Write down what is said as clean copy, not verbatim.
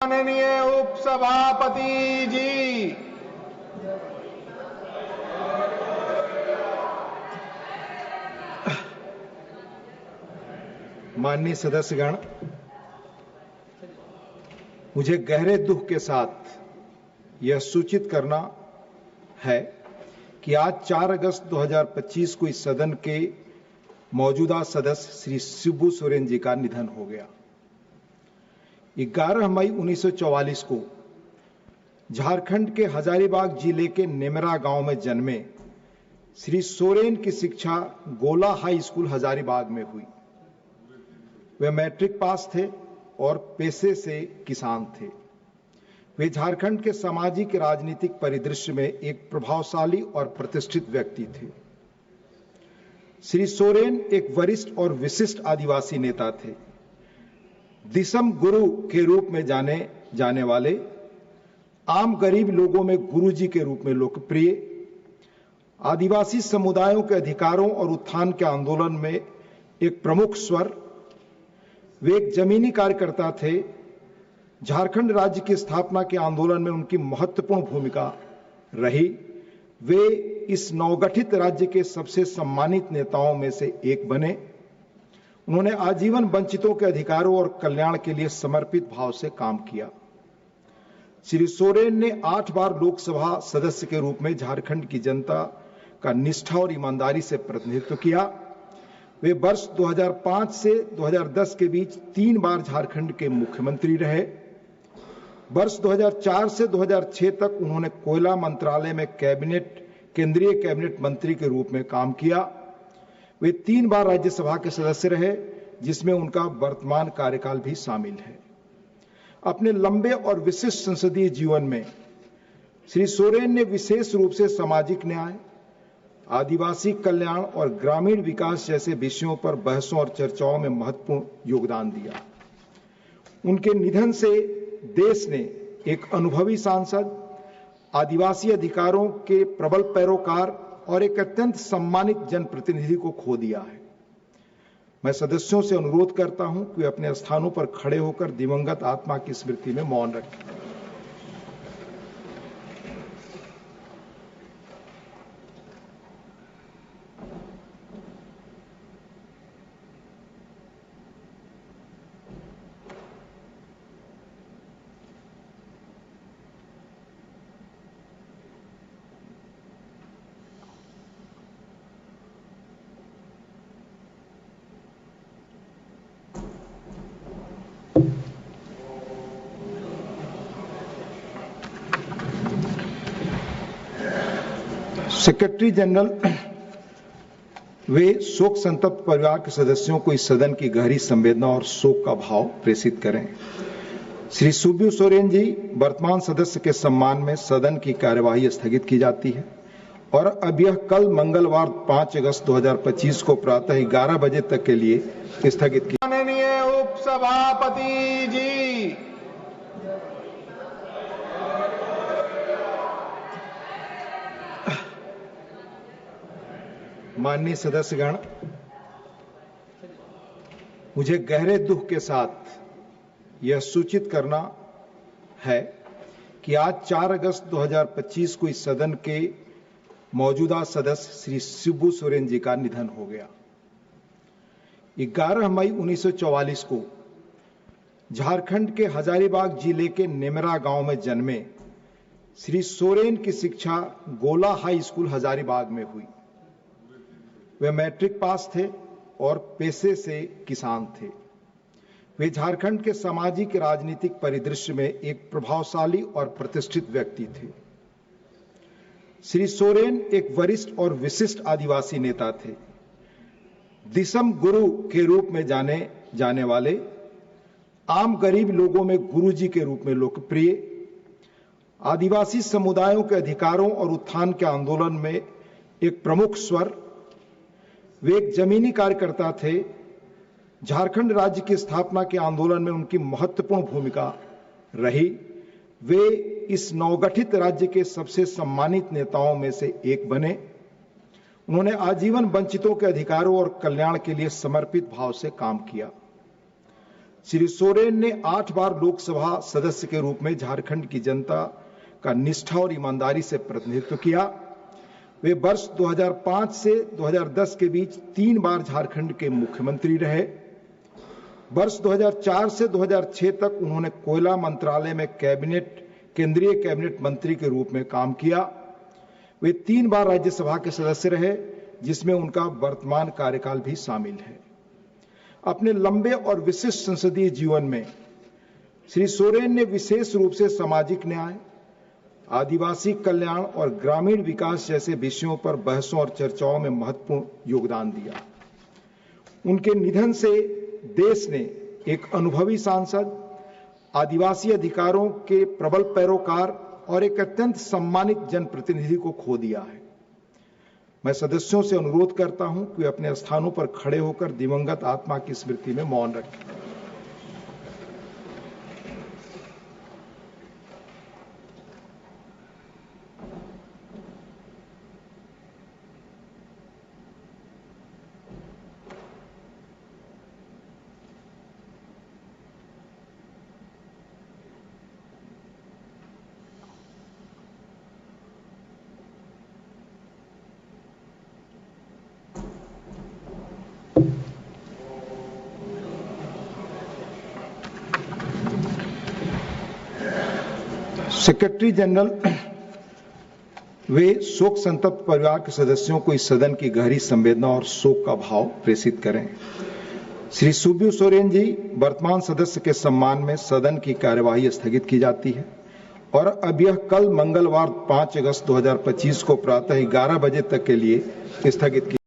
माननीय उपसभापति जी, माननीय सदस्यगण, मुझे गहरे दुख के साथ यह सूचित करना है कि आज 4 अगस्त 2025 को इस सदन के मौजूदा सदस्य श्री शिबू सोरेन जी का निधन हो गया। 11 मई 1944 को झारखंड के हजारीबाग जिले के नेमरा गांव में जन्मे श्री सोरेन की शिक्षा गोला हाई स्कूल हजारीबाग में हुई। वे मैट्रिक पास थे और पेशे से किसान थे। वे झारखंड के सामाजिक राजनीतिक परिदृश्य में एक प्रभावशाली और प्रतिष्ठित व्यक्ति थे। श्री सोरेन एक वरिष्ठ और विशिष्ट आदिवासी नेता थे। दिसम गुरु के रूप में जाने जाने वाले, आम गरीब लोगों में गुरुजी के रूप में लोकप्रिय, आदिवासी समुदायों के अधिकारों और उत्थान के आंदोलन में एक प्रमुख स्वर। वे एक जमीनी कार्यकर्ता थे। झारखंड राज्य की स्थापना के आंदोलन में उनकी महत्वपूर्ण भूमिका रही। वे इस नवगठित राज्य के सबसे सम्मानित नेताओं में से एक बने। उन्होंने आजीवन वंचितों के अधिकारों और कल्याण के लिए समर्पित भाव से काम किया। श्री सोरेन ने 8 बार लोकसभा सदस्य के रूप में झारखंड की जनता का निष्ठा और ईमानदारी से प्रतिनिधित्व किया। वे वर्ष 2005 से 2010 के बीच 3 बार झारखंड के मुख्यमंत्री रहे। वर्ष 2004 से 2006 तक उन्होंने कोयला मंत्रालय में केंद्रीय कैबिनेट मंत्री के रूप में काम किया। वे 3 बार राज्यसभा के सदस्य रहे, जिसमें उनका वर्तमान कार्यकाल भी शामिल है। अपने लंबे और विशिष्ट संसदीय जीवन में श्री सोरेन ने विशेष रूप से सामाजिक न्याय, आदिवासी कल्याण और ग्रामीण विकास जैसे विषयों पर बहसों और चर्चाओं में महत्वपूर्ण योगदान दिया। उनके निधन से देश ने एक अनुभवी सांसद, आदिवासी अधिकारों के प्रबल पैरोकार और एक अत्यंत सम्मानित जनप्रतिनिधि को खो दिया है। मैं सदस्यों से अनुरोध करता हूं कि वे अपने स्थानों पर खड़े होकर दिवंगत आत्मा की स्मृति में मौन रखें। सेक्रेटरी जनरल वे शोक संतप्त परिवार के सदस्यों को इस सदन की गहरी संवेदना और शोक का भाव प्रेषित करें। श्री शिबू सोरेन जी वर्तमान सदस्य के सम्मान में सदन की कार्यवाही स्थगित की जाती है और अब यह कल मंगलवार 5 अगस्त 2025 को प्रातः 11 बजे तक के लिए स्थगित की। माननीय उपसभापति जी, माननीय सदस्यगण, मुझे गहरे दुख के साथ यह सूचित करना है कि आज 4 अगस्त 2025 को इस सदन के मौजूदा सदस्य श्री शिबू सोरेन जी का निधन हो गया। 11 मई 1944 को झारखंड के हजारीबाग जिले के नेमरा गांव में जन्मे श्री सोरेन की शिक्षा गोला हाई स्कूल हजारीबाग में हुई। वे मैट्रिक पास थे और पेशे से किसान थे। वे झारखंड के सामाजिक राजनीतिक परिदृश्य में एक प्रभावशाली और प्रतिष्ठित व्यक्ति थे। श्री सोरेन एक वरिष्ठ और विशिष्ट आदिवासी नेता थे। दिसम गुरु के रूप में जाने जाने वाले, आम गरीब लोगों में गुरुजी के रूप में लोकप्रिय, आदिवासी समुदायों के अधिकारों और उत्थान के आंदोलन में एक प्रमुख स्वर। वे एक जमीनी कार्यकर्ता थे। झारखंड राज्य की स्थापना के आंदोलन में उनकी महत्वपूर्ण भूमिका रही। वे इस नवगठित राज्य के सबसे सम्मानित नेताओं में से एक बने। उन्होंने आजीवन वंचितों के अधिकारों और कल्याण के लिए समर्पित भाव से काम किया। श्री सोरेन ने 8 बार लोकसभा सदस्य के रूप में झारखंड की जनता का निष्ठा और ईमानदारी से प्रतिनिधित्व किया। वे वर्ष 2005 से 2010 के बीच 3 बार झारखंड के मुख्यमंत्री रहे। वर्ष 2004 से 2006 तक उन्होंने कोयला मंत्रालय में केंद्रीय कैबिनेट मंत्री के रूप में काम किया। वे 3 बार राज्यसभा के सदस्य रहे, जिसमें उनका वर्तमान कार्यकाल भी शामिल है। अपने लंबे और विशिष्ट संसदीय जीवन में श्री सोरेन ने विशेष रूप से सामाजिक न्याय, आदिवासी कल्याण और ग्रामीण विकास जैसे विषयों पर बहसों और चर्चाओं में महत्वपूर्ण योगदान दिया। उनके निधन से देश ने एक अनुभवी सांसद, आदिवासी अधिकारों के प्रबल पैरोकार और एक अत्यंत सम्मानित जनप्रतिनिधि को खो दिया है। मैं सदस्यों से अनुरोध करता हूं कि वे अपने स्थानों पर खड़े होकर दिवंगत आत्मा की स्मृति में मौन रखें। सेक्रेटरी जनरल वे शोक संतप्त परिवार के सदस्यों को इस सदन की गहरी संवेदना और शोक का भाव प्रेषित करें। श्री सुब्बू सोरेन जी, वर्तमान सदस्य के सम्मान में सदन की कार्यवाही स्थगित की जाती है और अब यह कल मंगलवार 5 अगस्त 2025 को प्रातः 11 बजे तक के लिए स्थगित की